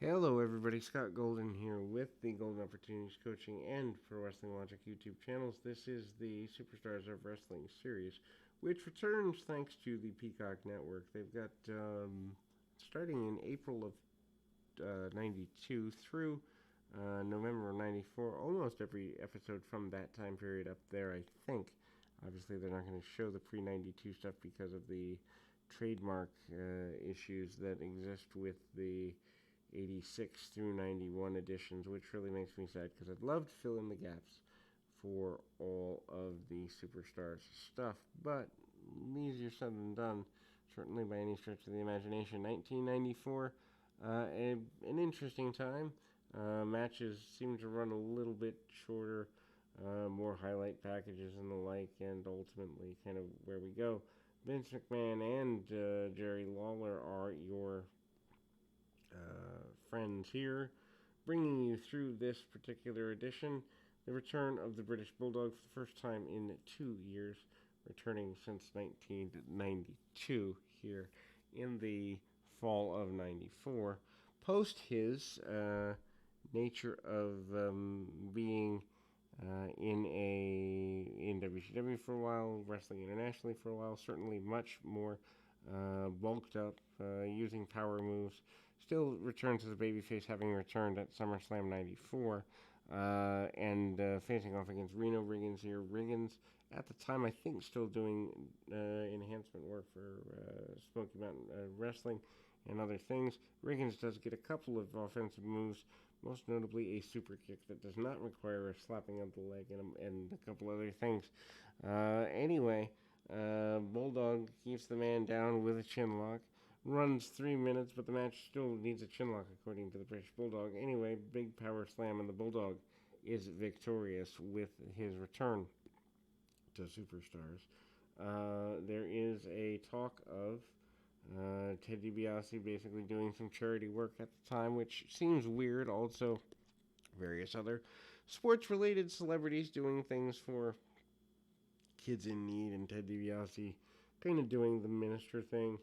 Hello, everybody. Scott Golden here with the Golden Opportunities Coaching and Pro Wrestling Logic YouTube channels. This is the Superstars of Wrestling series, which returns thanks to the Peacock Network. They've got, starting in April of 92 through November of 94, almost every episode from that time period up there, I think. Obviously, they're not going to show the pre 92 stuff because of the trademark issues that exist with the 86 through 91 editions, which really makes me sad because I'd love to fill in the gaps for all of the Superstars stuff, but easier said than done, certainly by any stretch of the imagination. 1994, an interesting time. Matches seem to run a little bit shorter, more highlight packages and the like, and ultimately kind of where we go. Vince McMahon and Jerry Lawler are your friends here, bringing you through this particular edition. The return of the British Bulldog for the first time in 2 years, returning since 1992 here in the fall of 94. Post his nature of being in WCW for a while, wrestling internationally for a while, certainly much more bulked up, using power moves. Still returns as a babyface, having returned at SummerSlam 94, and facing off against Reno Riggins here. Riggins, at the time, I think, still doing enhancement work for Smoky Mountain Wrestling and other things. Riggins does get a couple of offensive moves, most notably a super kick that does not require a slapping of the leg and a couple other things. Anyway, Bulldog keeps the man down with a chin lock. Runs 3 minutes, but the match still needs a chin lock, according to the British Bulldog. Anyway, big power slam, and the Bulldog is victorious with his return to Superstars. There is a talk of Ted DiBiase basically doing some charity work at the time, which seems weird. Also, various other sports-related celebrities doing things for kids in need, and Ted DiBiase kind of doing the minister thing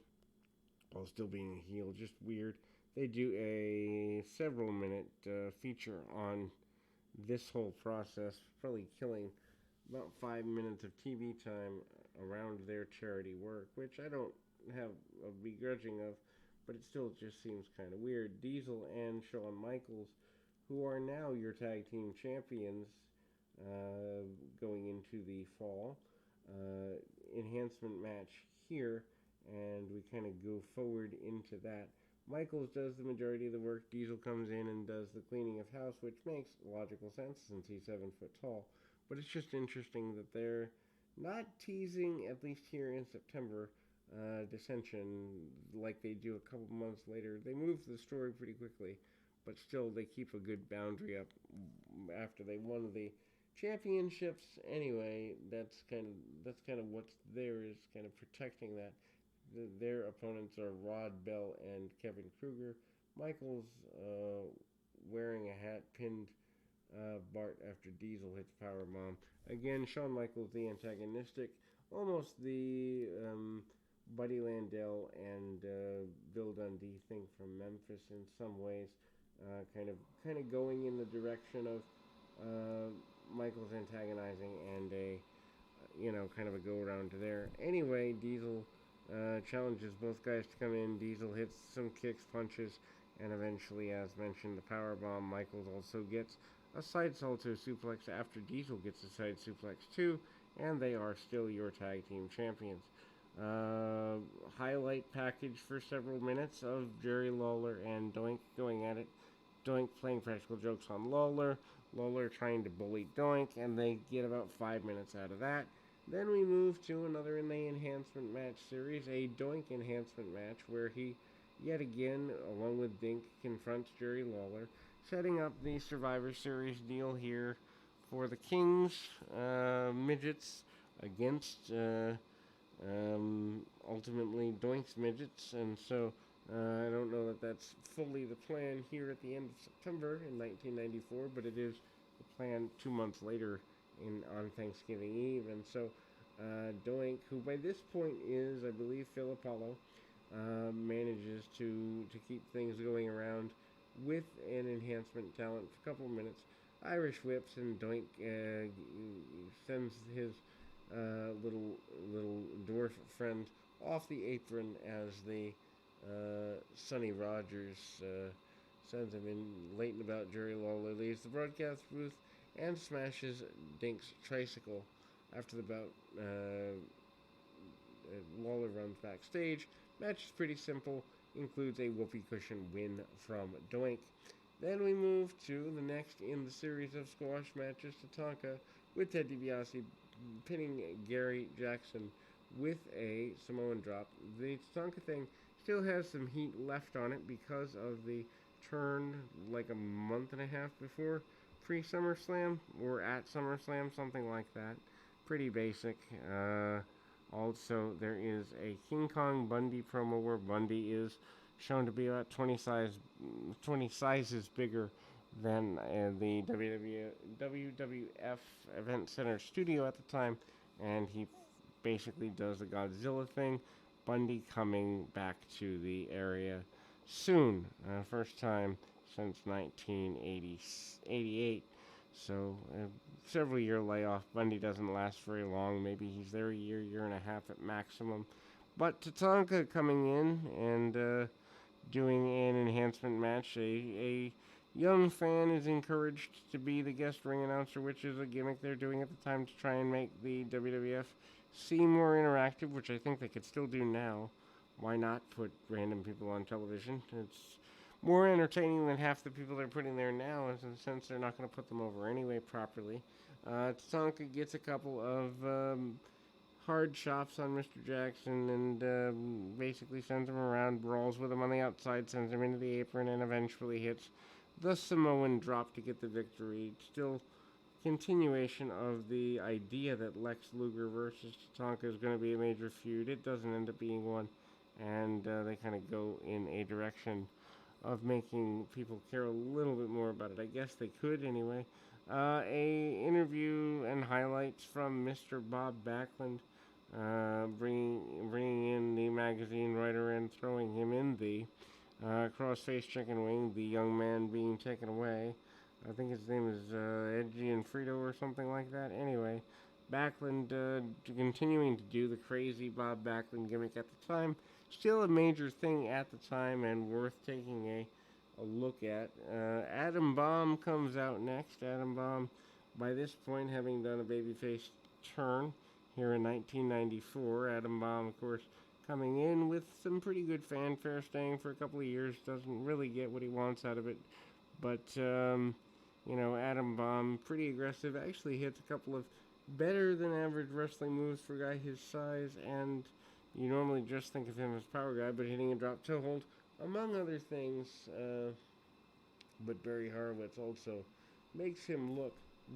while still being a heel. Just weird. They do a several minute feature on this whole process, probably killing about 5 minutes of TV time around their charity work, which I don't have a begrudging of, but it still just seems kind of weird. Diesel and Shawn Michaels, who are now your tag team champions going into the fall, enhancement match here, and we kind of go forward into that. Michaels does the majority of the work. Diesel comes in and does the cleaning of house, which makes logical sense since he's 7 foot tall. But it's just interesting that they're not teasing, at least here in September, dissension like they do a couple months later. They move the story pretty quickly, but still they keep a good boundary up after they won the championships. Anyway, that's kind of what's there, is kind of protecting that. Their opponents are Rod Bell and Kevin Kruger. Michaels wearing a hat, pinned Bart after Diesel hits powerbomb. Again, Shawn Michaels the antagonistic, almost the Buddy Landell and Bill Dundee thing from Memphis in some ways, kind of going in the direction of Michaels antagonizing, and a kind of a go around to there. Anyway, Diesel challenges both guys to come in. Diesel hits some kicks, punches, and eventually, as mentioned, the powerbomb. Michaels also gets a side salto suplex after Diesel gets a side suplex too, and they are still your tag team champions. Highlight package for several minutes of Jerry Lawler and Doink going at it. Doink playing practical jokes on Lawler. Lawler trying to bully Doink, and they get about 5 minutes out of that. Then we move to another in the enhancement match series, a Doink enhancement match, where he, yet again, along with Dink, confronts Jerry Lawler, setting up the Survivor Series deal here for the Kings, midgets, against ultimately Doink's midgets, and so I don't know that that's fully the plan here at the end of September in 1994, but it is the plan 2 months later on Thanksgiving Eve. And so Doink, who by this point is, I believe, Phil Apollo, manages to keep things going around with enhancement talent for a couple of minutes. Irish whips, and Doink sends his little dwarf friend off the apron as the Sonny Rogers sends him in late and about. Jerry Lawler leaves the broadcast booth and smashes Dink's tricycle. After the bout, Lawler runs backstage. Match is pretty simple, includes a whoopee cushion win from Doink. Then we move to the next in the series of squash matches, Tatanka, with Ted DiBiase pinning Gary Jackson with a Samoan drop. The Tatanka thing still has some heat left on it because of the turn like a month and a half before pre-SummerSlam, or at SummerSlam, something like that. Pretty basic. Also, there is a King Kong Bundy promo where Bundy is shown to be about 20 sizes bigger than the WWF Event Center studio at the time, and he basically does the Godzilla thing. Bundy coming back to the area soon, first time since 1988. So, several year layoff. Bundy doesn't last very long. Maybe he's there a year and a half at maximum. But Tatanka coming in and doing an enhancement match. A young fan is encouraged to be the guest ring announcer, which is a gimmick they're doing at the time to try and make the WWF seem more interactive, which I think they could still do now. Why not put random people on television? It's more entertaining than half the people they're putting there now, in the sense they're not going to put them over anyway properly. Tatanka gets a couple of hard chops on Mr. Jackson and basically sends him around, brawls with him on the outside, sends him into the apron, and eventually hits the Samoan drop to get the victory. Still continuation of the idea that Lex Luger versus Tatanka is going to be a major feud. It doesn't end up being one, and they kind of go in a direction of making people care a little bit more about it. I guess they could anyway. A interview and highlights from Mr. Bob Backlund, bringing in the magazine writer and throwing him in the crossface chicken wing, the young man being taken away. I think his name is Edgy and Frito or something like that. Anyway, Backlund continuing to do the crazy Bob Backlund gimmick at the time. Still a major thing at the time and worth taking a look at. Adam Bomb comes out next. Adam Bomb, by this point, having done a babyface turn here in 1994. Adam Bomb, of course, coming in with some pretty good fanfare, staying for a couple of years. Doesn't really get what he wants out of it. But, Adam Bomb, pretty aggressive. Actually hits a couple of better than average wrestling moves for a guy his size, and you normally just think of him as power guy, but hitting a drop toe hold, among other things. But Barry Horowitz also makes him look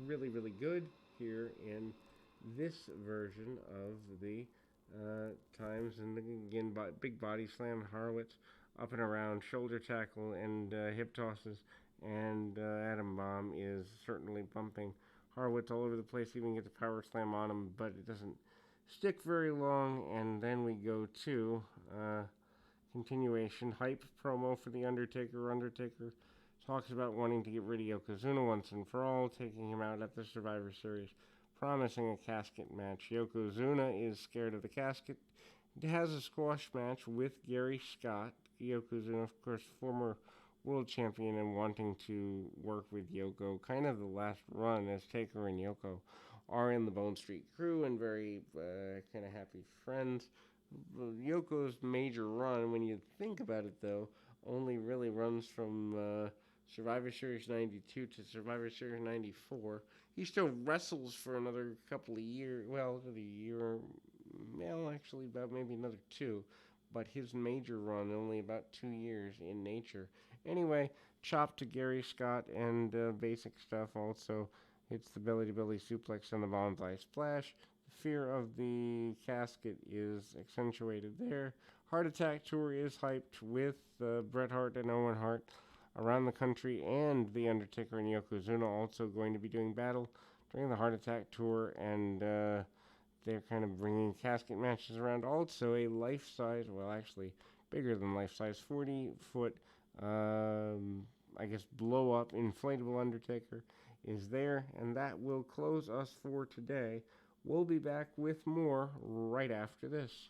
really, really good here in this version of the times. And again, big body slam, Horowitz up and around, shoulder tackle and hip tosses, and Adam Bomb is certainly bumping Horowitz all over the place, even gets a power slam on him, but it doesn't stick very long. And then we go to continuation hype promo for the Undertaker. Undertaker talks about wanting to get rid of Yokozuna once and for all, taking him out at the Survivor Series, promising a casket match. Yokozuna is scared of the casket. It has a squash match with Gary Scott. Yokozuna, of course, former world champion and wanting to work with Yoko. Kind of the last run, as Taker and Yoko are in the Bone Street Crew and very kind of happy friends. Yoko's major run, when you think about it though, only really runs from Survivor Series 92 to Survivor Series 94. He still wrestles for another couple of years, another year, actually about maybe another two, but his major run only about 2 years in nature. Anyway, chop to Gary Scott and basic stuff. Also hits the belly-to-belly suplex and the bonsai splash. The fear of the casket is accentuated there. Heart Attack Tour is hyped with Bret Hart and Owen Hart around the country, and The Undertaker and Yokozuna also going to be doing battle during the Heart Attack Tour, and they're kind of bringing casket matches around. Also a life-size, actually bigger than life-size, 40-foot, guess, blow up inflatable Undertaker is there, and that will close us for today. We'll be back with more right after this.